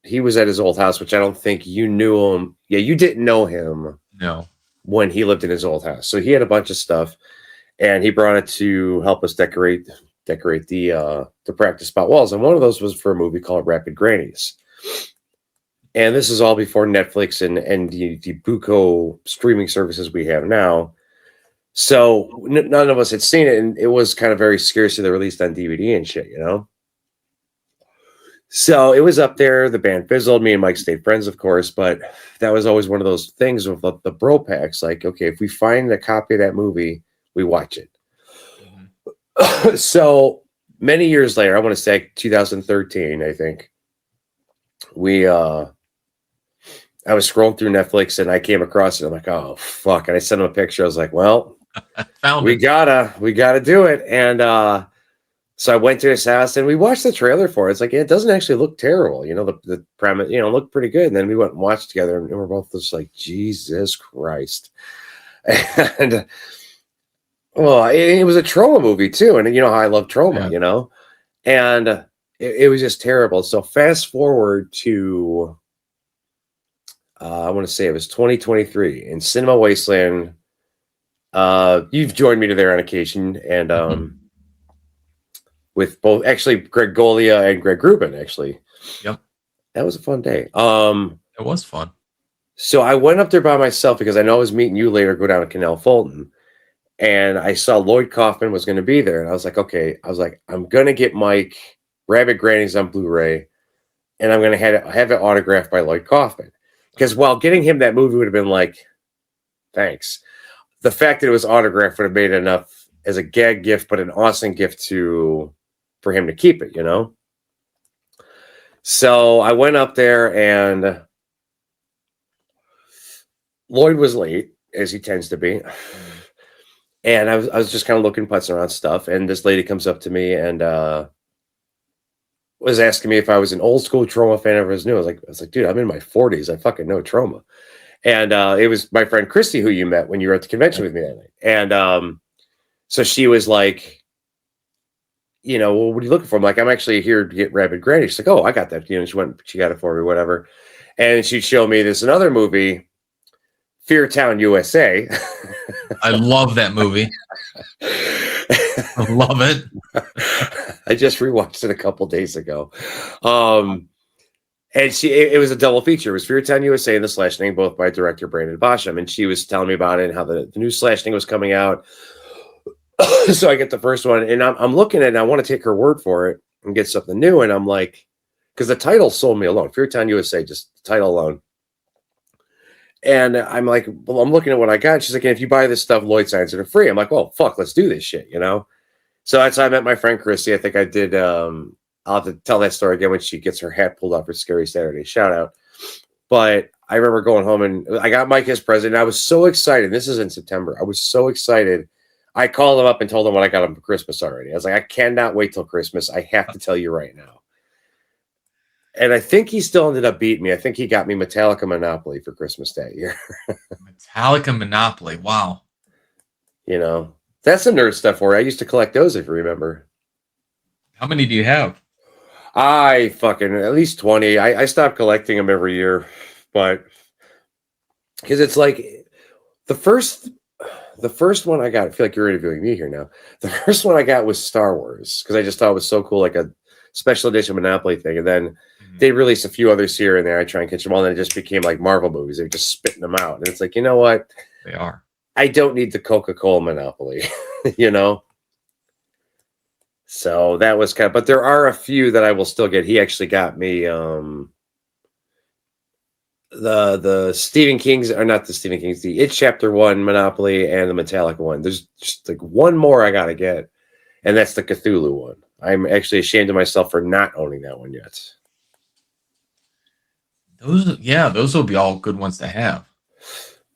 he was at his old house, which I don't think you knew him. Yeah, you didn't know him. No. When he lived in his old house. So he had a bunch of stuff, and he brought it to help us decorate the practice spot walls. And one of those was for a movie called Rapid Grannies. And this is all before Netflix and the buco streaming services we have now. So none of us had seen it, and it was kind of very scarce to the released on DVD and shit, you know? So it was up there. The band fizzled. Me and Mike stayed friends, of course, but that was always one of those things with the bro packs. Like, okay, if we find a copy of that movie, we watch it. Mm-hmm. So many years later, I want to say 2013, I think, I was scrolling through Netflix and I came across it. I'm like, oh fuck. And I sent him a picture. I was like, well, we gotta do it. And so I went to his house and we watched the trailer for it. It's like, it doesn't actually look terrible. You know, the premise, looked pretty good. And then we went and watched together, and we're both just like, Jesus Christ. And well, it was a trauma movie too. And you know how I love trauma, and it was just terrible. So fast forward to, I want to say it was 2023 in Cinema Wasteland. You've joined me there on occasion, and with both actually Greg Golia and Greg Rubin, actually. Yep. That was a fun day. It was fun. So I went up there by myself because I know I was meeting you later, go down to Canal Fulton. And I saw Lloyd Kaufman was going to be there. And I was like, okay, I'm going to get Mike Rabbit Grannies on Blu-ray, and I'm going to have it autographed by Lloyd Kaufman. Because while getting him that movie would have been like, thanks. The fact that it was autographed would have made enough as a gag gift, but an awesome gift for him to keep it, you know? So I went up there, and Lloyd was late, as he tends to be. And I was just kind of looking, putzing around stuff, and this lady comes up to me and was asking me if I was an old school Troma fan or was new. I was like, dude, I'm in my 40s. I fucking know Troma. And it was my friend Christy who you met when you were at the convention with me that night. And so she was like, you know, well, what are you looking for? I'm like, I'm actually here to get Rabid Granny. She's like, oh, I got that. You know, she got it for me, whatever. And she showed me this another movie, Fear Town, USA. I love that movie. I love it. I just rewatched it a couple days ago. And it was a double feature. It was Fear Town, USA and The Slashing, both by director Brandon Bosham. And she was telling me about it and how the new Slashing was coming out. So I get the first one, and I'm looking at it, and I want to take her word for it and get something new. And I'm like, because the title sold me alone. Fear Town, USA, just the title alone. And I'm like, well, I'm looking at what I got. She's like, if you buy this stuff, Lloyd signs it for free. I'm like, well, fuck, let's do this shit, you know? So that's how I met my friend Christy. I think I did. I'll have to tell that story again when she gets her hat pulled off for Scary Saturday. Shout out. But I remember going home, and I got Mike his present. And I was so excited. This is in September. I was so excited. I called him up and told him what I got him for Christmas already. I was like, I cannot wait till Christmas. I have to tell you right now. And I think he still ended up beating me. I think he got me Metallica Monopoly for Christmas that year. Metallica Monopoly. Wow. You know, that's some nerd stuff for you. I used to collect those, if you remember. How many do you have? I fucking at least 20. I stopped collecting them every year, but because it's like the first one I got, I feel like you're interviewing me here now. The first one I got was Star Wars because I just thought it was so cool, like a special edition Monopoly thing. And then they released a few others here and there. I try and catch them all, and it just became like Marvel movies. They're just spitting them out. And it's like, you know what? They are. I don't need the Coca-Cola Monopoly, you know? So that was kind of, but there are a few that I will still get. He actually got me the Stephen King's, or not the Stephen King's, the It Chapter 1 Monopoly and the Metallica one. There's just like one more I gotta get, and that's the Cthulhu one. I'm actually ashamed of myself for not owning that one yet. Those will be all good ones to have.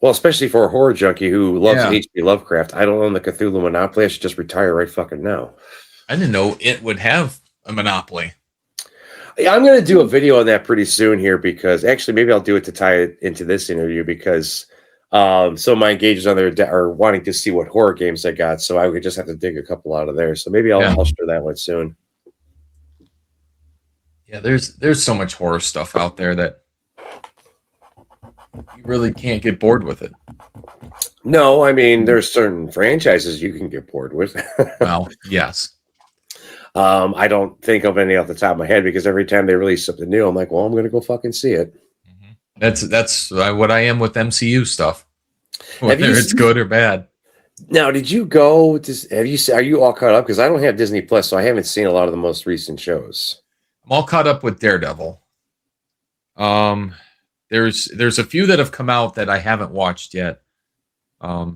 Well, especially for a horror junkie who loves H.P. Lovecraft. I don't own the Cthulhu Monopoly. I should just retire right fucking now. I didn't know it would have a Monopoly. Yeah, I'm going to do a video on that pretty soon here because actually maybe I'll do it to tie it into this interview because some of my engagers on there are wanting to see what horror games I got. So I would just have to dig a couple out of there. So maybe I'll share that one soon. Yeah, there's so much horror stuff out there that you really can't get bored with it. No, I mean, there's certain franchises you can get bored with. Well, yes. I don't think of any off the top of my head because every time they release something new, I'm like, well, I'm going to go fucking see it. That's what I am with MCU stuff, whether it's good or bad. Now, did you go to, are you all caught up? Because I don't have Disney Plus, so I haven't seen a lot of the most recent shows. I'm all caught up with Daredevil. There's a few that have come out that I haven't watched yet. I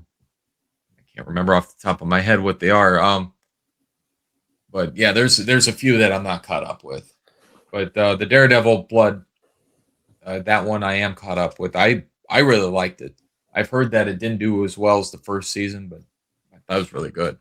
can't remember off the top of my head what they are. But yeah, there's a few that I'm not caught up with. But the Daredevil Blood, that one I am caught up with. I really liked it. I've heard that it didn't do as well as the first season, but that was really good.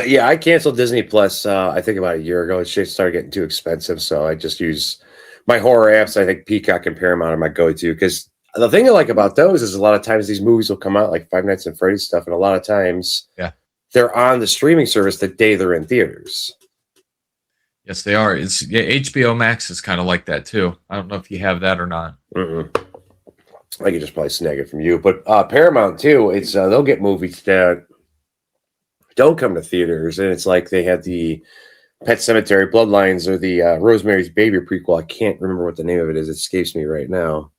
Yeah, I canceled Disney Plus, I think about a year ago. It started getting too expensive, so I just use my horror apps. I think Peacock and Paramount are my go-to because the thing I like about those is a lot of times these movies will come out like Five Nights at Freddy's stuff, and a lot of times they're on the streaming service the day they're in theaters. Yes, they are. HBO Max is kind of like that too. I don't know if you have that or not. I could just probably snag it from you, but Paramount too. It's they'll get movies that don't come to theaters, and it's like they had the Pet Sematary Bloodlines or the Rosemary's Baby prequel. I can't remember what the name of it is. It escapes me right now.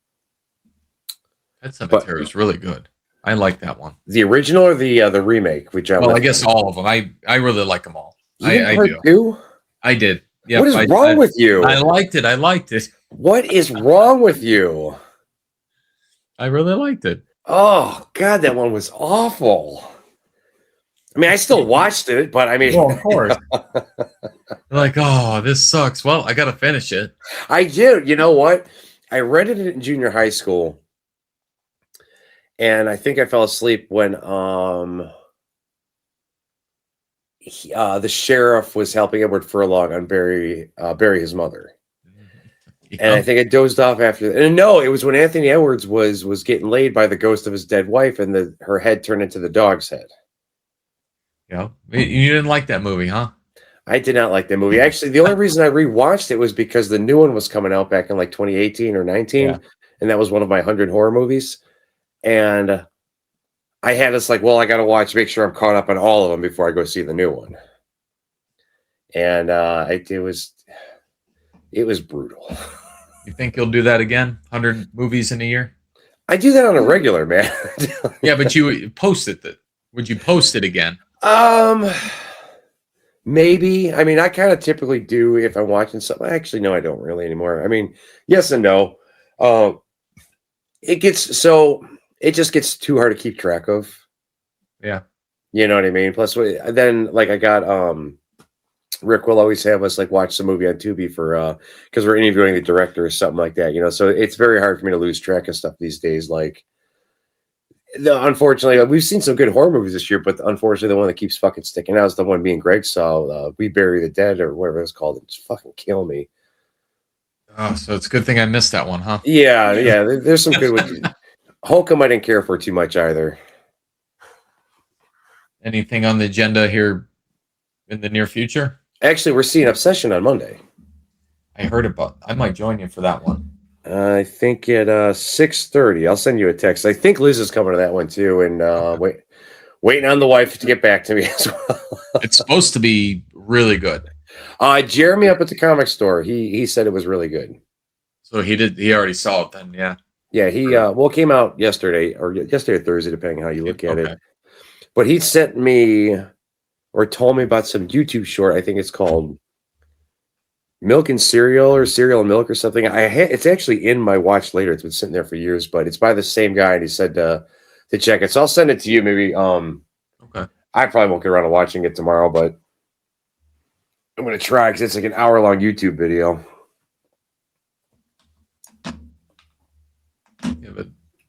Pet But Cemetery is really good. I like that one. the original or the remake? Which Well, I guess all of them. I really like them all. even I part do. two. I did. What Yep. is wrong with I you? liked it. I liked it. What is wrong with you? I really liked it. Oh God, that one was awful. I mean, I still watched it, but I mean, Well, of course. Like, oh, this sucks. Well, I got to finish it. I did. You know what? I rented it in junior high school, and I think I fell asleep when the sheriff was helping Edward Furlong on bury his mother. And I think I dozed off after that. And no, it was when Anthony Edwards was getting laid by the ghost of his dead wife, and her head turned into the dog's head. Yeah, you didn't like that movie, huh? I did not like that movie. Actually, the only reason I rewatched it was because the new one was coming out back in like 2018 or 19, Yeah. and that was one of my 100 horror movies. And I had this like, well, I got to make sure I'm caught up on all of them before I go see the new one. And it was brutal. You think you'll do that again? 100 movies in a year? I do that on a regular, man. Yeah, but you posted it. Would you post it again? Maybe. I mean, I kind of typically do if I'm watching something. Actually, no, I don't really anymore. I mean, yes and no. It just gets too hard to keep track of. Yeah. You know what I mean? Plus, then like I got Rick will always have us like watch the movie on Tubi for because we're interviewing the director or something like that. You know, so it's very hard for me to lose track of stuff these days. Like, unfortunately, we've seen some good horror movies this year, but unfortunately, the one that keeps fucking sticking out is the one me and Greg saw. We Bury the Dead or whatever it's called. It's fucking kill me. Oh, so it's a good thing I missed that one, huh? Yeah. There's some good ones. Holcomb I didn't care for too much either. Anything on the agenda here in the near future? Actually, we're seeing Obsession on Monday. I heard about. I might join you for that one. I think at 6:30. I'll send you a text. I think Liz is coming to that one too, and waiting on the wife to get back to me as well. It's supposed to be really good. Jeremy up at the comic store, he said it was really good. So he already saw it then, yeah. Yeah, it came out yesterday or Thursday, depending on how you look at it. But he sent me or told me about some YouTube short. I think it's called Milk and Cereal or Cereal and Milk or something. It's actually in my watch later. It's been sitting there for years, but it's by the same guy, and he said to check it. So I'll send it to you. Maybe okay. I probably won't get around to watching it tomorrow, but I'm gonna try because it's like an hour-long YouTube video.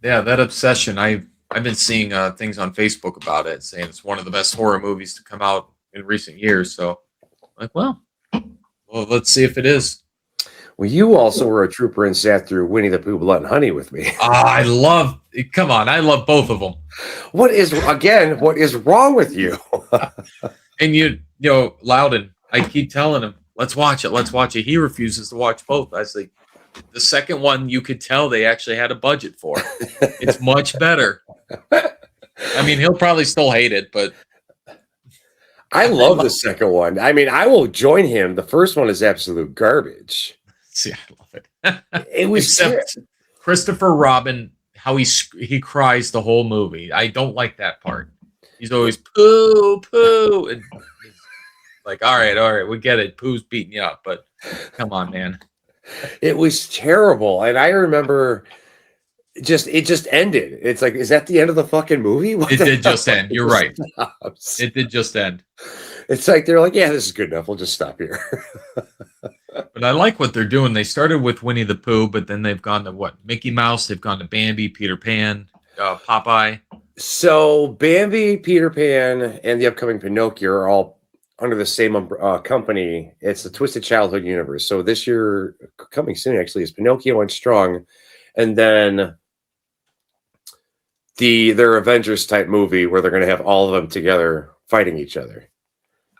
Yeah, that Obsession. I've been seeing things on Facebook about it, saying it's one of the best horror movies to come out in recent years. So, like, well, let's see if it is. Well, you also were a trooper and sat through Winnie the Pooh, Blood and Honey with me. I love. Come on, I love both of them. What is wrong with you? And you know, Loudon. I keep telling him, let's watch it. Let's watch it. He refuses to watch both. I was like, the second one, you could tell they actually had a budget for it. It's much better. I mean, he'll probably still hate it, but I love the second one. I mean, I will join him. The first one is absolute garbage. See, I love it. It was Except Christopher Robin, how he cries the whole movie. I don't like that part. He's always poo, poo, and like, all right, we get it. Pooh's beating you up, but come on, man. It was terrible, and I remember it just ended. It's like, is that the end of the fucking movie? It did just end. You're right. It did just end. It's like they're like, yeah, this is good enough. We'll just stop here. But I like what they're doing. They started with Winnie the Pooh, but then they've gone to what? Mickey Mouse. They've gone to Bambi, Peter Pan, Popeye. So Bambi, Peter Pan, and the upcoming Pinocchio are all under the same company. It's the Twisted Childhood universe. So this year, coming soon, actually, is Pinocchio and Strong, and then their Avengers type movie where they're going to have all of them together fighting each other.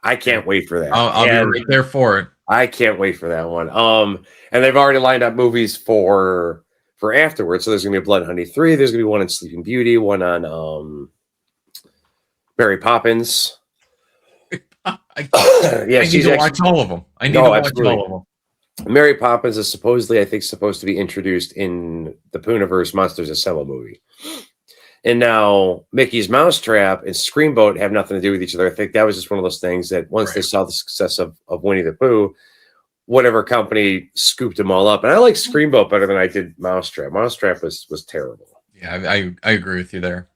I can't wait for that. I'll be right there for it. I can't wait for that one. And they've already lined up movies for afterwards. So there's gonna be a Blood and Honey 3. There's gonna be one on Sleeping Beauty, one on Mary Poppins. I need to watch all of them. I need to watch all of them. Mary Poppins is supposedly, I think, supposed to be introduced in the Pooniverse Monsters Assemble movie. And now Mickey's Mousetrap and Screamboat have nothing to do with each other. I think that was just one of those things that once they saw the success of Winnie the Pooh, whatever company scooped them all up. And I like Screamboat better than I did Mousetrap. Mousetrap was terrible. Yeah, I agree with you there.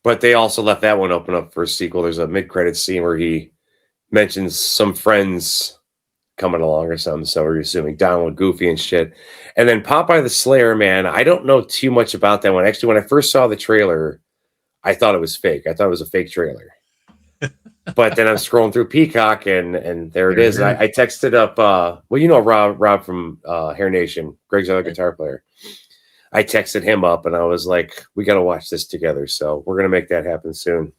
But they also left that one open up for a sequel. There's a mid-credit scene where he mentions some friends coming along or something. So we're assuming Donald, Goofy, and shit. And then Popeye the Slayer, man, I don't know too much about that one. Actually, when I first saw the trailer, I thought it was fake. I thought it was a fake trailer. But then I'm scrolling through Peacock, and there it is. And I texted up, well, you know Rob from Hair Nation, Greg's other guitar player. I texted him up, and I was like, we got to watch this together. So we're going to make that happen soon.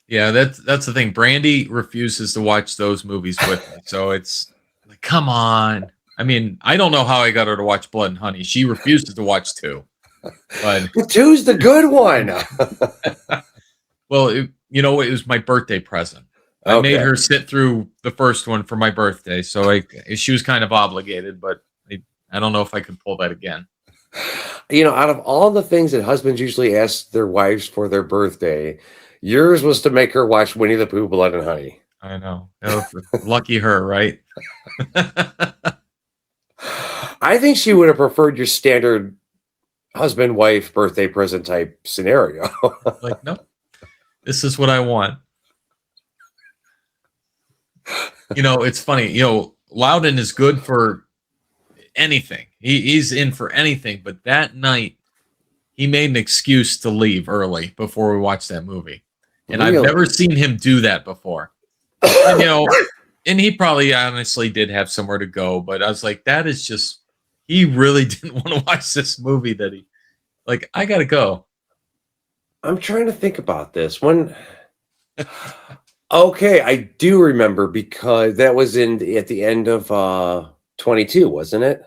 Yeah, that's the thing. Brandy refuses to watch those movies with me. So it's like, come on. I mean, I don't know how I got her to watch Blood and Honey. She refuses to watch 2. But 2's the good one. Well, it was my birthday present. I made her sit through the first one for my birthday. So she was kind of obligated, but I don't know if I could pull that again. Out of all the things that husbands usually ask their wives for their birthday, yours was to make her watch Winnie the Pooh, Blood and Honey. I know. Lucky her, right? I think she would have preferred your standard husband-wife birthday present type scenario. Like, no, this is what I want. It's funny. Loudon is good for anything. He's in for anything. But that night, he made an excuse to leave early before we watched that movie. And really? I've never seen him do that before. And he probably honestly did have somewhere to go, but I was like, that is just, he really didn't want to watch this movie that I got to go. I'm trying to think about this one. Okay, I do remember because that was at the end of 22, wasn't it?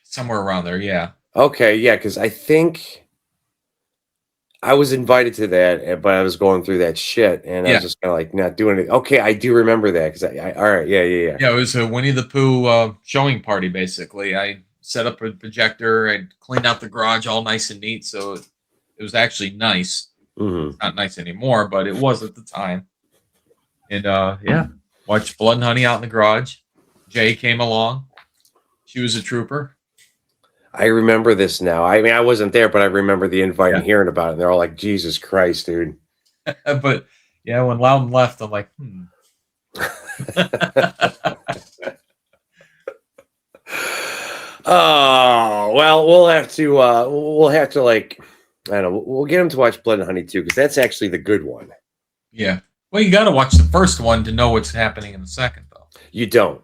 Somewhere around there, yeah. Okay, yeah, because I think I was invited to that, but I was going through that shit, and I was just kind of not doing it. Okay, I do remember that because all right, yeah. Yeah, it was a Winnie the Pooh showing party. Basically, I set up a projector, I cleaned out the garage all nice and neat, so it was actually nice. Mm-hmm. It's not nice anymore, but it was at the time. And watched Blood and Honey out in the garage. Jay came along. She was a trooper. I remember this now. I mean, I wasn't there, but I remember the invite and hearing about it. And they're all like, Jesus Christ, dude. But yeah, when Loudon left, I'm like, Oh, well, we'll have to I don't know, we'll get him to watch Blood and Honey too, because that's actually the good one. Yeah. Well, you got to watch the first one to know what's happening in the second, though. You don't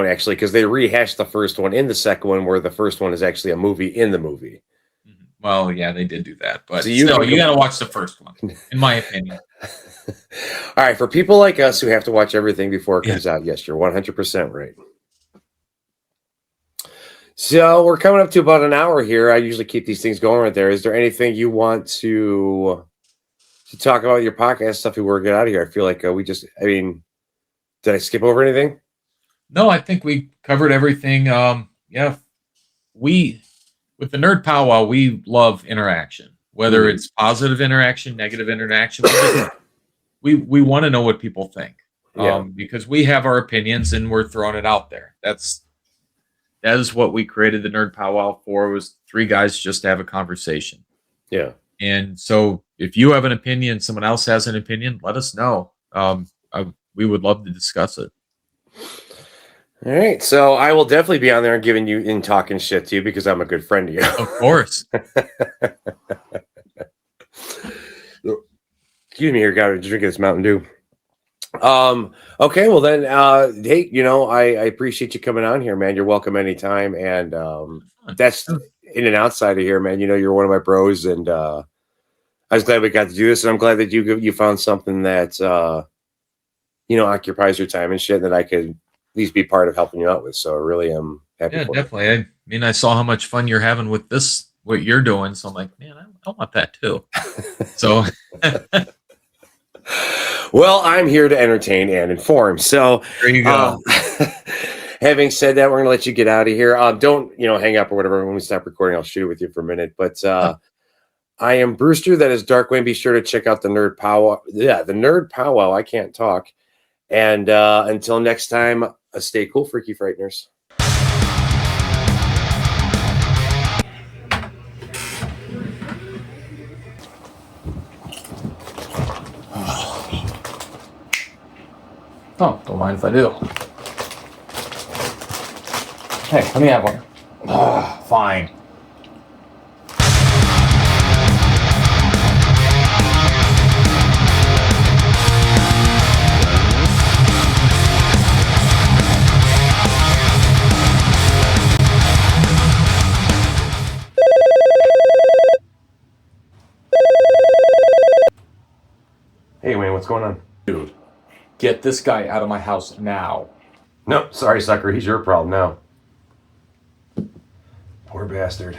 actually, because they rehashed the first one in the second one, where the first one is actually a movie in the movie. Well, yeah, they did do that, but you got to watch the first one, in my opinion. All right, for people like us who have to watch everything before it comes out, yes, you're 100% right. So we're coming up to about an hour here. I usually keep these things going right there. Is there anything you want to talk about your podcast stuff before we get out of here? I feel like did I skip over anything? No, I think we covered everything. With the Nerd Powwow, we love interaction, whether it's positive interaction, negative interaction. We want to know what people think, because we have our opinions and we're throwing it out there. That is what we created the Nerd Powwow for, was 3 guys just to have a conversation. Yeah. And so if you have an opinion, someone else has an opinion, let us know. We would love to discuss it. All right, so I will definitely be on there and giving you in talking shit to you because I'm a good friend to you. Of course. Excuse me here, got to drink this Mountain Dew. Okay, well then, hey, I appreciate you coming on here, man. You're welcome anytime, and that's in and outside of here, man. You're one of my bros, and I was glad we got to do this, and I'm glad that you found something that occupies your time and shit that I could at least be part of helping you out with. So I really am happy. Yeah, definitely. I saw how much fun you're having with this, what you're doing. So I'm like, man, I want that too. So Well, I'm here to entertain and inform. So, There you go. having said that, we're going to let you get out of here. Don't hang up or whatever. When we stop recording, I'll shoot it with you for a minute. But I am Brewster. That is Darkwing. Be sure to check out the Nerd Pow. Yeah, the Nerd Powwow. I can't talk. And until next time, stay cool, freaky frighteners. Oh, don't mind if I do. Hey, let me have one. Fine. Hey, Wayne, what's going on? Dude, get this guy out of my house now. No, sorry, sucker. He's your problem now. Poor bastard.